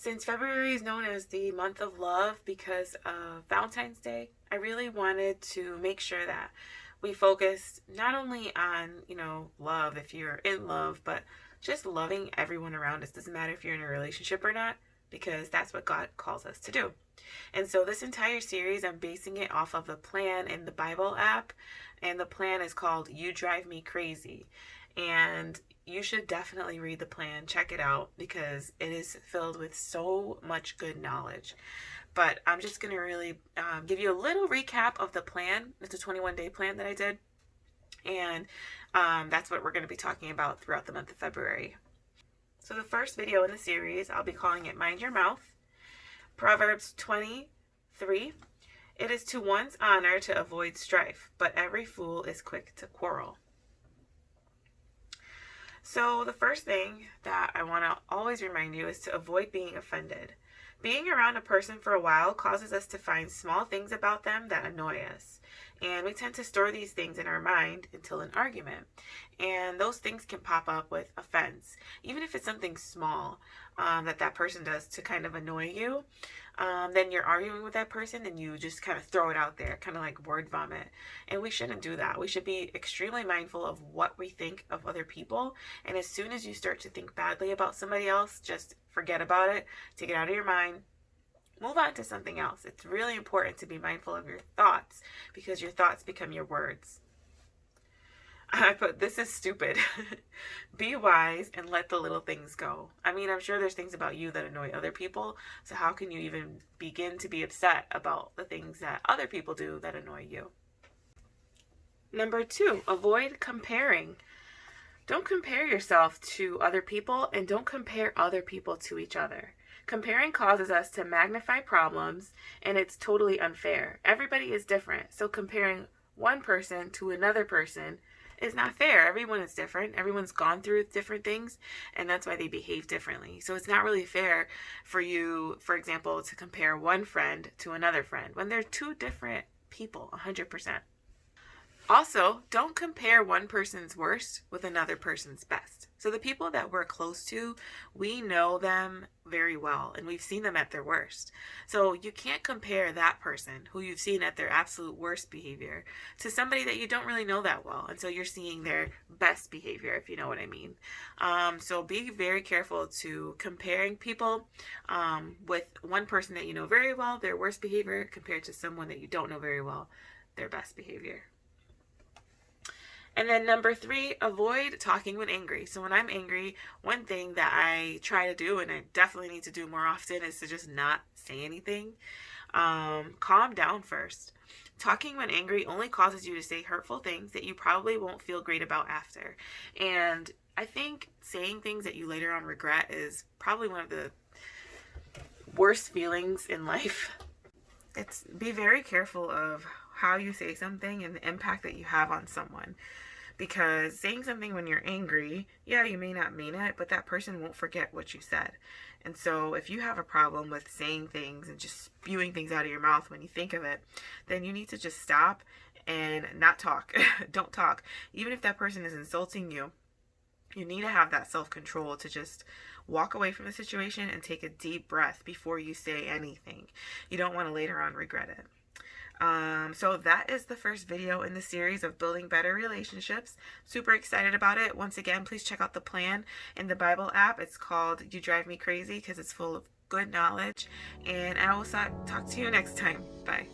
Since February is known as the month of love because of Valentine's Day, I really wanted to make sure that we focused not only on, love if you're in love, but just loving everyone around us. Doesn't matter if you're in a relationship or not, because that's what God calls us to do. And so this entire series, I'm basing it off of a plan in the Bible app, and the plan is called You Drive Me Crazy. And you should definitely read the plan, check it out, because it is filled with so much good knowledge. But I'm just going to really give you a little recap of the plan. It's a 21-day plan that I did. And that's what we're going to be talking about throughout the month of February. So the first video in the series, I'll be calling it Mind Your Mouth. Proverbs 23. It is to one's honor to avoid strife, but every fool is quick to quarrel. So the first thing that I want to always remind you is to avoid being offended. Being around a person for a while causes us to find small things about them that annoy us. And we tend to store these things in our mind until an argument. And those things can pop up with offense. Even if it's something small that person does to kind of annoy you, then you're arguing with that person and you just kind of throw it out there, kind of like word vomit. And we shouldn't do that. We should be extremely mindful of what we think of other people. And as soon as you start to think badly about somebody else, just forget about it, take it out of your mind. Move on to something else. It's really important to be mindful of your thoughts because your thoughts become your words. I put, this is stupid. Be wise and let the little things go. I mean, I'm sure there's things about you that annoy other people. So how can you even begin to be upset about the things that other people do that annoy you? Number 2, avoid comparing. Don't compare yourself to other people and don't compare other people to each other. Comparing causes us to magnify problems, and it's totally unfair. Everybody is different, so comparing one person to another person is not fair. Everyone is different. Everyone's gone through different things, and that's why they behave differently. So it's not really fair for you, for example, to compare one friend to another friend when they're two different people, 100%. Also, don't compare one person's worst with another person's best. So the people that we're close to, we know them very well and we've seen them at their worst. So you can't compare that person who you've seen at their absolute worst behavior to somebody that you don't really know that well. And so you're seeing their best behavior, if you know what I mean. So be very careful to comparing people with one person that you know very well, their worst behavior, compared to someone that you don't know very well, their best behavior. And then number 3, avoid talking when angry. So when I'm angry, one thing that I try to do, and I definitely need to do more often, is to just not say anything. Calm down first. Talking when angry only causes you to say hurtful things that you probably won't feel great about after. And I think saying things that you later on regret is probably one of the worst feelings in life. Be very careful of how you say something and the impact that you have on someone. Because saying something when you're angry, yeah, you may not mean it, but that person won't forget what you said. And so if you have a problem with saying things and just spewing things out of your mouth when you think of it, then you need to just stop and not talk. Don't talk. Even if that person is insulting you, you need to have that self-control to just walk away from the situation and take a deep breath before you say anything. You don't want to later on regret it. So that is the first video in the series of building better relationships. Super excited about it. Once again, please check out the plan in the Bible app. It's called You Drive Me Crazy because it's full of good knowledge. And I will talk to you next time. Bye.